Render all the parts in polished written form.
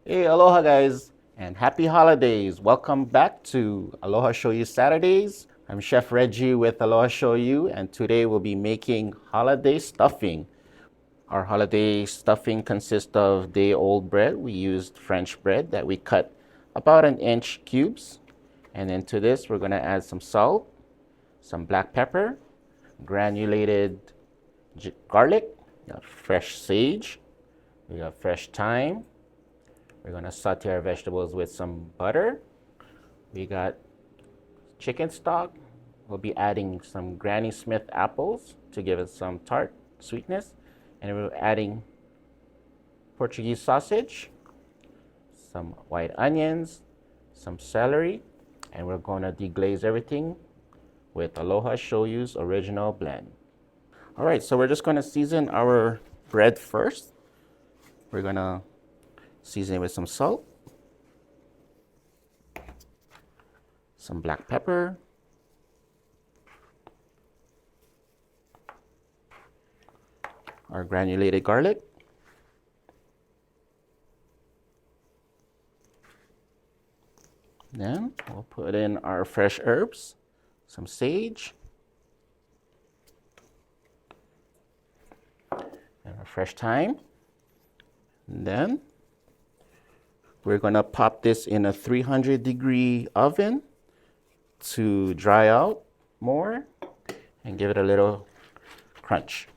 Hey, aloha guys, and happy holidays. Welcome back to Aloha Shoyu Saturdays. I'm Chef Reggie with Aloha Shoyu, and today we'll be making holiday stuffing. Our holiday stuffing consists of day-old bread. We used French bread that we cut about an inch cubes. And into this, we're gonna add some salt, some black pepper, granulated garlic, fresh sage, we got fresh thyme. We're gonna saute our vegetables with some butter. We got chicken stock. We'll be adding some Granny Smith apples to give it some tart sweetness. And we're adding Portuguese sausage, some white onions, some celery, and we're gonna deglaze everything with Aloha Shoyu's Original Blend. All right, so we're just gonna season our bread first. We're gonna season it with some salt, some black pepper, our granulated garlic, then we'll put in our fresh herbs, some sage, and our fresh thyme. And then we're gonna pop this in a 300-degree oven to dry out more and give it a little crunch.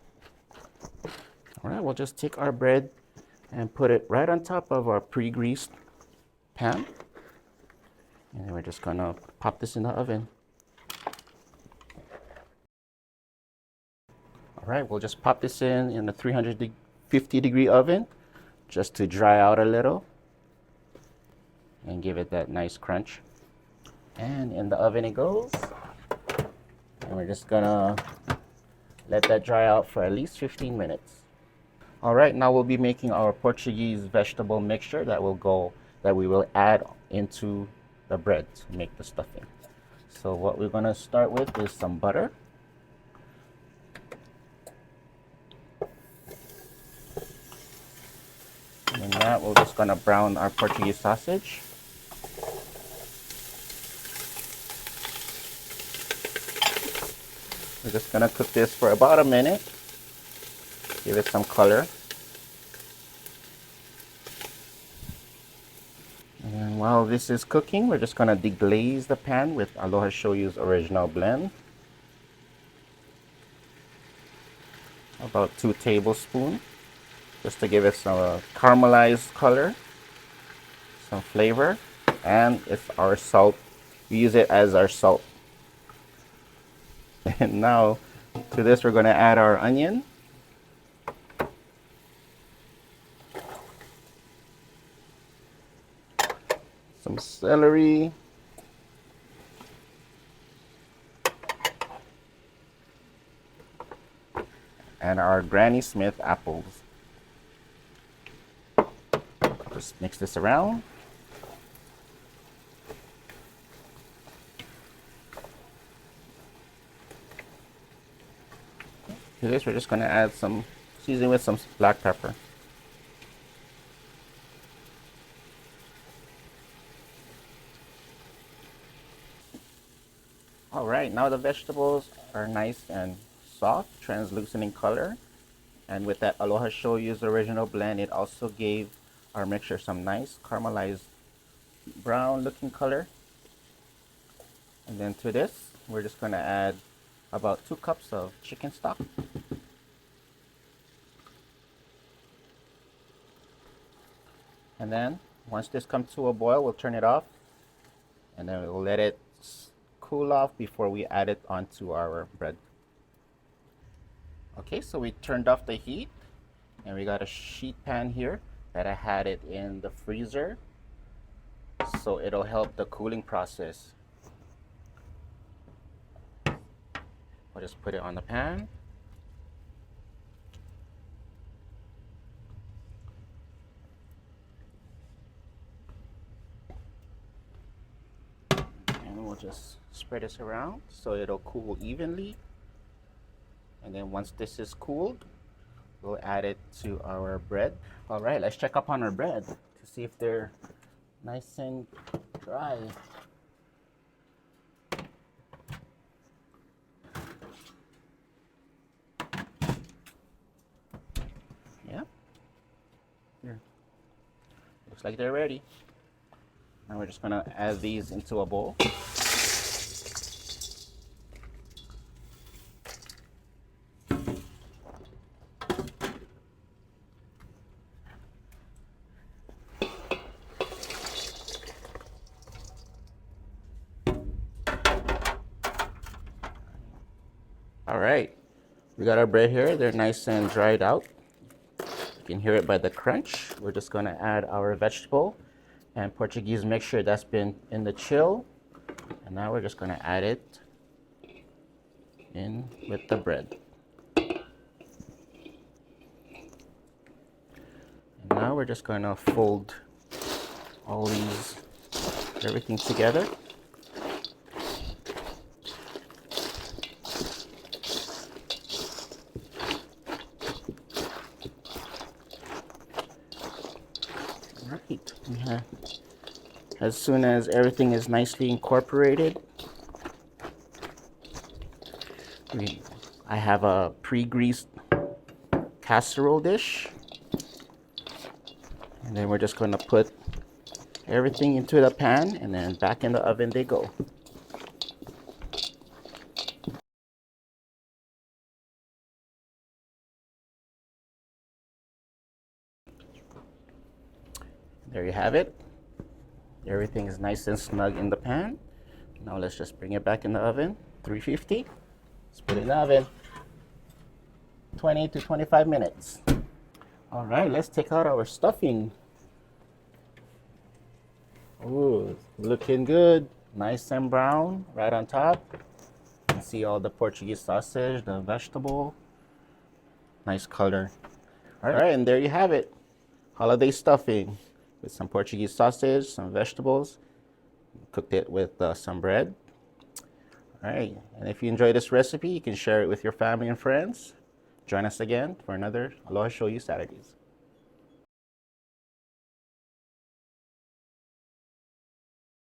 All right, we'll just take our bread and put it right on top of our pre-greased pan. And then we're just gonna pop this in the oven. All right, we'll just pop this in a 350-degree oven just to dry out a little and give it that nice crunch. And in the oven it goes. And we're just gonna let that dry out for at least 15 minutes. All right, now we'll be making our Portuguese vegetable mixture that we will add into the bread to make the stuffing. So what we're gonna start with is some butter. And in that, we're just gonna brown our Portuguese sausage. We're just gonna cook this for about a minute. Give it some color. And while this is cooking, we're just gonna deglaze the pan with Aloha Shoyu's Original Blend. About 2 tablespoons, just to give it some caramelized color, some flavor, and it's our salt. We use it as our salt. And now to this, we're gonna add our onion. Some celery, and our Granny Smith apples. Just mix this around. To this, we're just going to add some seasoning with some black pepper. All right, now the vegetables are nice and soft, translucent in color. And with that Aloha Shoyu's Original Blend, it also gave our mixture some nice caramelized brown looking color. And then to this, we're just going to add about 2 cups of chicken stock. And then once this comes to a boil, we'll turn it off and then we'll let it cool off before we add it onto our bread. Okay, so we turned off the heat and we got a sheet pan here that I had it in the freezer, so it'll help the cooling process. I'll just put it on the pan. And we'll just spread this around so it'll cool evenly. And then once this is cooled, we'll add it to our bread. All right, let's check up on our bread. to see if they're nice and dry. Yeah. Here. Looks like they're ready. Now we're just gonna add these into a bowl. All right, we got our bread here. They're nice and dried out. You can hear it by the crunch. We're just gonna add our vegetable and Portuguese mixture that's been in the chill. And now we're just gonna add it in with the bread. And now we're just gonna fold everything together. Right. Yeah. As soon as everything is nicely incorporated, I have a pre-greased casserole dish. And then we're just going to put everything into the pan and then back in the oven they go. There you have it. Everything is nice and snug in the pan. Now let's just bring it back in the oven, 350. Let's put it in the oven, 20 to 25 minutes. All right, let's take out our stuffing. Ooh, looking good. Nice and brown right on top. You can see all the Portuguese sausage, the vegetable. Nice color. All right, and there you have it. Holiday stuffing with some Portuguese sausage, some vegetables. Cooked it with some bread. All right, and if you enjoy this recipe, you can share it with your family and friends. Join us again for another Aloha Shoyu Saturdays.